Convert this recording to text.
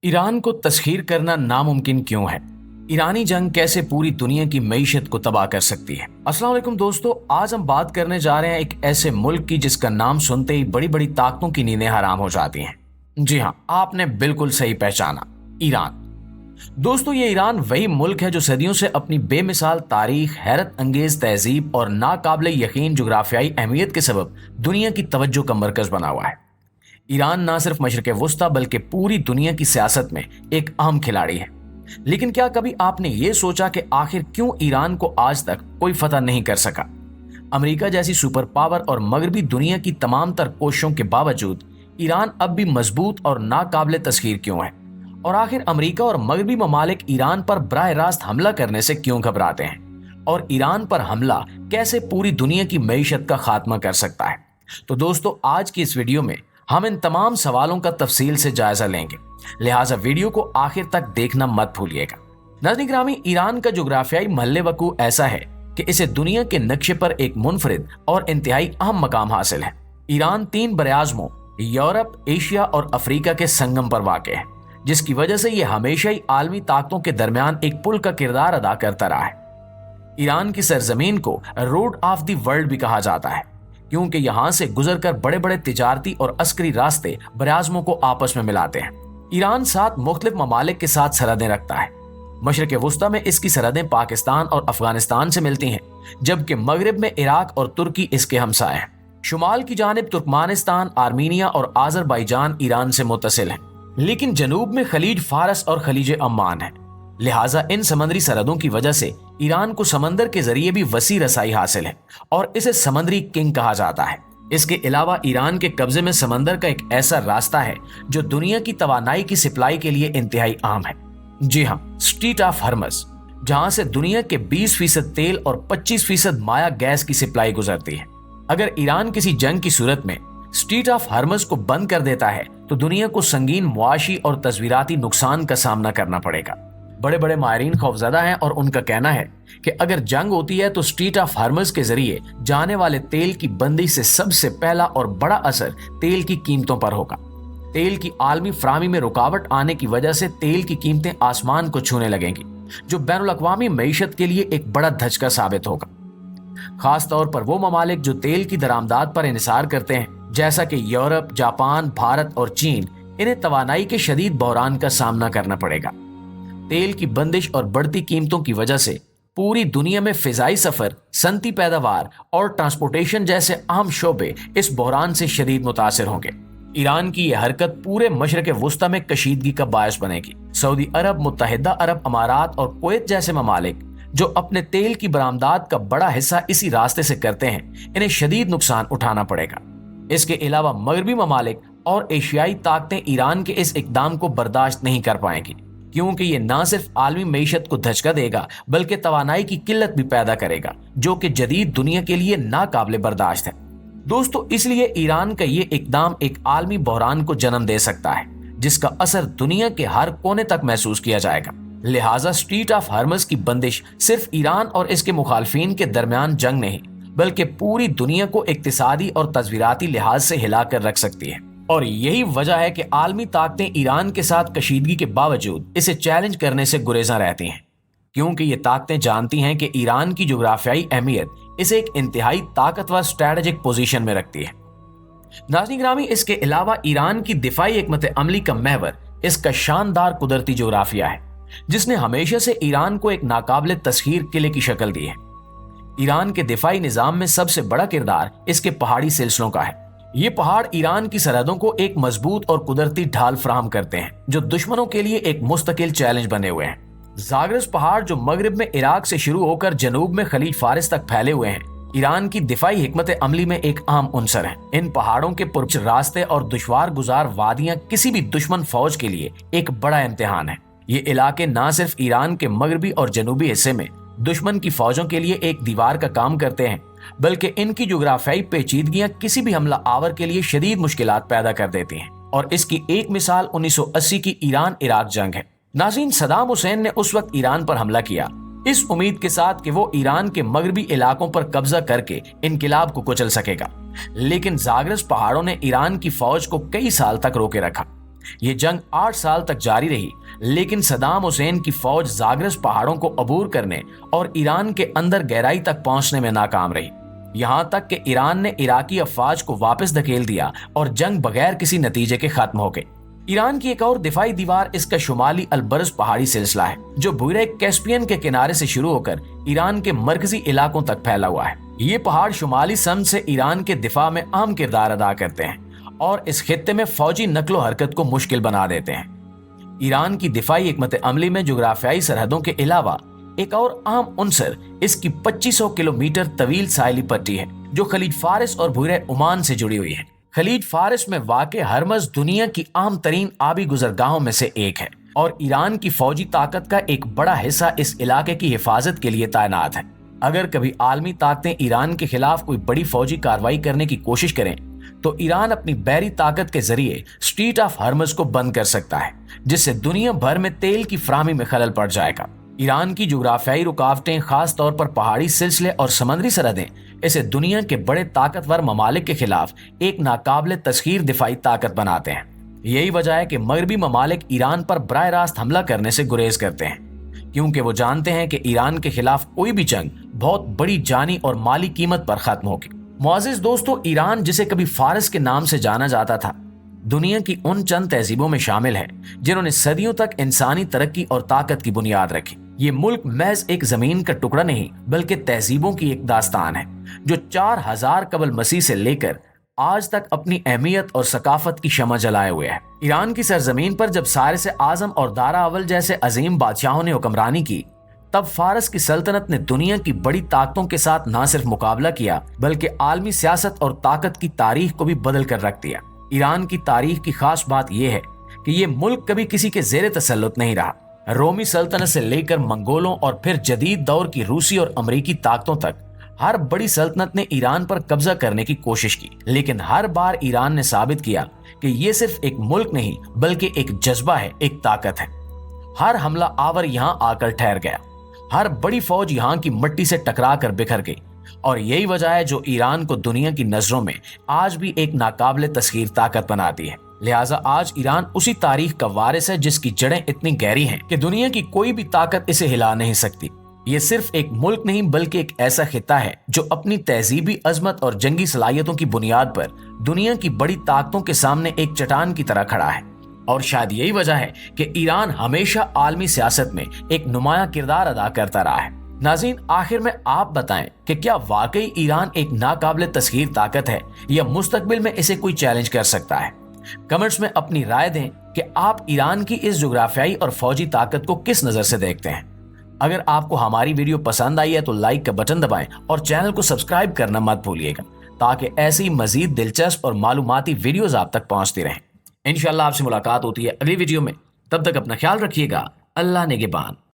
Iran को तस्खीर करना नामुमकिन क्यों है? ईरानी जंग कैसे पूरी दुनिया की मईशत को तबाह कर सकती है? अस्सलाम वालेकुम दोस्तों, आज हम बात करने जा रहे हैं एक ऐसे मुल्क की जिसका नाम सुनते ही बड़ी बड़ी ताकतों की नींदें हराम हो जाती हैं। जी हाँ, आपने बिल्कुल सही पहचाना, ईरान। दोस्तों, ये ईरान वही मुल्क है जो सदियों से अपनी बेमिसाल तारीख, हैरत अंगेज तहजीब और नाकाबिले यकीन जुग्राफियाई अहमियत के सबब दुनिया की तवज्जो का मरकज बना हुआ है। ईरान ना सिर्फ मशरिक वुस्ता बल्कि पूरी दुनिया की सियासत में एक अहम खिलाड़ी है। लेकिन क्या कभी आपने ये सोचा कि आखिर क्यों ईरान को आज तक कोई फतह नहीं कर सका? अमेरिका जैसी सुपर पावर और मगरबी दुनिया की तमाम तर कोशिशों के बावजूद ईरान अब भी मजबूत और नाकाबिले तस्खीर क्यों है? और आखिर अमेरिका और मगरबी ममालिक ईरान पर बराह रास्त हमला करने से क्यों घबराते हैं? और ईरान पर हमला कैसे पूरी दुनिया की मईशत का खात्मा कर सकता है? तो दोस्तों, आज की इस वीडियो में हम इन तमाम सवालों का तफसील से जायजा लेंगे, लिहाजा वीडियो को आखिर तक देखना मत भूलिएगा। नाज़रीन ग्रामी, ईरान का जोग्राफियाई महल्ले वकू ऐसा है कि इसे दुनिया के नक्शे पर एक मुनफरिद और इंतहाई अहम मकाम हासिल है। ईरान 3 बरआज़मों यूरोप, एशिया और अफ्रीका के संगम पर वाक़ है, जिसकी वजह से यह हमेशा ही आलमी ताकतों के दरमियान एक पुल का किरदार अदा करता रहा है। ईरान की सरजमीन को रोड ऑफ द वर्ल्ड भी कहा जाता है, क्योंकि यहाँ से गुजरकर बड़े बड़े तिजारती और अस्करी रास्ते बरआज़मों को आपस में मिलाते हैं। ईरान 7 मुख्तलिफ ममालिक के साथ सरहदें रखता है। मशरिक वुस्ता में इसकी सरहदें पाकिस्तान और अफगानिस्तान से मिलती हैं, जबकि मगरिब में इराक और तुर्की इसके हमसाए हैं। शुमाल की जानिब तुर्कमानिस्तान, आर्मीनिया और आज़रबाईजान ईरान से मुत्तसिल हैं, लेकिन जनूब में खलीज फारस और खलीज अम्मान है। लिहाजा इन समंदरी सरहदों की वजह से ईरान को समंदर के जरिए भी वसी रसाई हासिल है और इसे समंदरी किंग कहा जाता है। इसके अलावा ईरान के कब्जे में समंदर का एक ऐसा रास्ता है जो दुनिया की तवानाई की सप्लाई के लिए इंतहाई अहम है। जी हाँ, स्ट्रेट ऑफ हॉर्मज़, जहां से दुनिया के 20% तेल और 25% माया गैस की सप्लाई गुजरती है। अगर ईरान किसी जंग की सूरत में स्ट्रेट ऑफ हॉर्मज़ को बंद कर देता है तो दुनिया को संगीन मुआशी और तस्वीराती नुकसान का सामना करना पड़ेगा। बड़े बड़े माहिरीन खौफजदा हैं और उनका कहना है कि अगर जंग होती है तो स्ट्रेट ऑफ हॉर्मज़ के जरिए जाने वाले तेल की बंदी से सबसे पहला और बड़ा असर तेल की कीमतों पर होगा। तेल की आलमी फराहमी में रुकावट आने की वजह से तेल की कीमतें आसमान को छूने लगेंगी, जो बैनुल-अक़वामी मईशत के लिए एक बड़ा धचका साबित होगा। खास तौर पर वो ममालिक जो तेल की दरामदात पर इन्हिसार करते हैं, जैसा कि यूरोप, जापान, भारत और चीन, इन्हें तवानाई के शदीद बहरान का सामना करना पड़ेगा। तेल की बंदिश और बढ़ती कीमतों की वजह से पूरी दुनिया में फिजाई सफर, सनती पैदावार और ट्रांसपोर्टेशन जैसे अहम शोबे इस बहरान से शदीद मुतासिर होंगे। ईरान की यह हरकत पूरे मशरिक वुस्ता में कशीदगी का बायस बनेगी। सऊदी अरब, मुत्तहिदा अरब अमारात और कुवैत जैसे ममालिक जो अपने तेल की बरामदात का बड़ा हिस्सा इसी रास्ते से करते हैं, इन्हें शदीद नुकसान उठाना पड़ेगा। इसके अलावा मगरबी ममालिक और एशियाई ताकतें ईरान के इस इकदाम को बर्दाश्त नहीं कर पाएंगी, क्योंकि ये ना सिर्फ आलमी मईशत को धचका देगा बल्कि तवानाई की किल्लत भी पैदा करेगा, जो कि जदीद दुनिया के लिए नाकाबिले बर्दाश्त है। दोस्तों, इसलिए ईरान का ये इकदाम एक आलमी बहरान को जन्म दे सकता है, जिसका असर दुनिया के हर कोने तक महसूस किया जाएगा। लिहाजा स्ट्रेट ऑफ हॉर्मज़ की बंदिश सिर्फ ईरान और इसके मुखालफिन के दरमियान जंग नहीं, बल्कि पूरी दुनिया को इक्तिसादी और तस्वीराती लिहाज से हिलाकर रख सकती है। और यही वजह है कि आलमी ताकतें ईरान के साथ कशीदगी के बावजूद इसे चैलेंज करने से गुरेजा रहती हैं, क्योंकि ये ताकतें जानती हैं कि ईरान की जोग्राफियाई अहमियत इसे एक इंतहाई ताकतवर स्ट्रेटेजिक पोजीशन में रखती है। नाज़रीन ग्रामी, इसके अलावा ईरान की दिफाई हिकमत अमली का महवर इसका शानदार कुदरती जोग्राफिया है, जिसने हमेशा से ईरान को एक नाकाबिले तस्खीर किले की शक्ल दी है। ईरान के दिफाई निजाम में सबसे बड़ा किरदार इसके पहाड़ी सिलसिलों का है। ये पहाड़ ईरान की सरहदों को एक मजबूत और कुदरती ढाल फराहम करते हैं, जो दुश्मनों के लिए एक मुस्तकिल चैलेंज बने हुए हैं। ज़ाग्रस पहाड़, जो मगरिब में इराक से शुरू होकर जनूब में खलीज फारिस तक फैले हुए हैं, ईरान की दिफाई हिकमत अमली में एक अहम उनसर है। इन पहाड़ों के पुरच रास्ते और दुश्वार गुजार वादियां किसी भी दुश्मन फौज के लिए एक बड़ा इम्तिहान है। ये इलाके ना सिर्फ ईरान के मगरबी और जनूबी हिस्से में दुश्मन की फौजों के लिए एक दीवार का काम करते हैं, बल्कि इनकी जोग्राफियाई पेचीदगियां किसी भी हमला आवर के लिए शदीद मुश्किलात पैदा कर देती हैं। और इसकी एक मिसाल 1980 की ईरान इराक जंग है। नाज़रीन, सदाम हुसैन ने उस वक्त ईरान पर हमला किया, इस उम्मीद के साथ कि वो ईरान के मगरबी इलाकों पर कब्जा करके इनकिलाब को कुचल सकेगा, लेकिन ज़ाग्रस पहाड़ों ने ईरान की फौज को कई साल तक रोके रखा। ये जंग 8 साल तक जारी रही, लेकिन सदाम हुसैन की फौज जाग्रस पहाड़ों को अबूर करने और ईरान के अंदर गहराई तक पहुंचने में नाकाम रही। यहां तक कि ईरान ने इराकी अफवाज को वापस धकेल दिया और जंग बगैर किसी नतीजे के खत्म हो गई। ईरान की एक और दिफाई दीवार इसका शुमाली अलबरज पहाड़ी सिलसिला है, जो बूरे कैस्पियन के किनारे से शुरू होकर ईरान के मरकजी इलाकों तक फैला हुआ है। ये पहाड़ शुमाली सम से ईरान के दिफा में अहम किरदार अदा करते हैं और इस खित्ते में फौजी नकलो हरकत को मुश्किल बना देते हैं। ईरान की दिफाई हिकमत अमली में जुग्राफियाई सरहदों के अलावा एक और अहम उनसर इसकी 2500 किलोमीटर तवील साहिली पट्टी है, जो खलीज फारिस और बूरे ओमान से जुड़ी हुई है। खलीज फारिस में वाक़े हरमज दुनिया की अहम तरीन आबी गुजरगाहों में से एक है और ईरान की फौजी ताकत का एक बड़ा हिस्सा इस इलाके की हिफाजत के लिए तैनात है। अगर कभी आलमी ताकतें ईरान के खिलाफ कोई बड़ी फौजी कार्रवाई करने की कोशिश करें तो ईरान अपनी बहरी ताकत के जरिए स्ट्रीट ऑफ हरमज को बंद कर सकता है, जिससे दुनिया भर में तेल की फराहमी में खलल पड़ जाएगा। ईरान की जुग्राफियाई रुकावटें, खास तौर पर पहाड़ी सिलसिले और समुद्री सरहदें, इसे दुनिया के बड़े ताकतवर ममालिक के खिलाफ एक नाकाबिले तस्खीर दिफाई ताकत बनाते हैं। यही वजह है कि मगरबी ममालिक ईरान पर बराह रास्त हमला करने से गुरेज करते हैं, क्योंकि वो जानते हैं कि ईरान के खिलाफ कोई भी जंग बहुत बड़ी जानी और माली कीमत पर खत्म होगी। मुअज़्ज़िज़ दोस्तों, ईरान जिसे कभी फारस के नाम से जाना जाता था, दुनिया की उन चंद तहजीबों में शामिल है जिन्होंने सदियों तक इंसानी तरक्की और ताकत की बुनियाद रखी। ये मुल्क महज एक जमीन का टुकड़ा नहीं, बल्कि तहजीबों की एक दास्तान है, जो 4000 कबल मसीह से लेकर आज तक अपनी अहमियत और सकाफत की शमा जलाए हुए है। ईरान की सरजमीन पर जब सारिस आजम और दारा अव्वल जैसे अजीम बादशाहों ने हुक्मरानी की, तब फारस की सल्तनत ने दुनिया की बड़ी ताकतों के साथ न सिर्फ मुकाबला किया, बल्कि आलमी सियासत और ताकत की तारीख को भी बदल कर रख दिया। ईरान की तारीख की खास बात यह है कि ये मुल्क कभी किसी के जेर तसल्लुत नहीं रहा। रोमी सल्तनत से लेकर मंगोलों और फिर जदीद दौर की रूसी और अमरीकी ताकतों तक हर बड़ी सल्तनत ने ईरान पर कब्जा करने की कोशिश की, लेकिन हर बार ईरान ने साबित किया कि ये सिर्फ एक मुल्क नहीं, बल्कि एक जज्बा है, एक ताकत है। हर हमला आवर यहाँ आकर ठहर गया, हर बड़ी फौज यहाँ की मिट्टी से टकरा कर बिखर गई, और यही वजह है जो ईरान को दुनिया की नजरों में आज भी एक नाकाबिले तस्खीर ताकत बनाती है। लिहाजा आज ईरान उसी तारीख का वारिस है जिसकी जड़ें इतनी गहरी हैं कि दुनिया की कोई भी ताकत इसे हिला नहीं सकती। ये सिर्फ एक मुल्क नहीं, बल्कि एक ऐसा खिता है जो अपनी तहजीबी अजमत और जंगी सलाहियतों की बुनियाद पर दुनिया की बड़ी ताकतों के सामने एक चट्टान की तरह खड़ा है। और शायद यही वजह है कि ईरान हमेशा आलमी सियासत में एक नुमाया किरदार अदा करता रहा है। नाज़रीन, आखिर में आप बताएं कि क्या वाकई ईरान एक नाकाबिले तस्खीर ताकत है या मुस्तकबिल में इसे कोई चैलेंज कर सकता है? कमेंट्स में अपनी राय दें कि आप ईरान की इस जुग्राफियाई और फौजी ताकत को किस नजर से देखते हैं। अगर आपको हमारी वीडियो पसंद आई है तो लाइक का बटन दबाएं और चैनल को सब्सक्राइब करना मत भूलिएगा, ताकि ऐसी मजीद दिलचस्प और मालूमाती वीडियोस आप तक पहुंचती रहें। इंशाल्लाह आपसे मुलाकात होती है अगली वीडियो में। तब तक अपना ख्याल रखिएगा। अल्लाह निगहबान।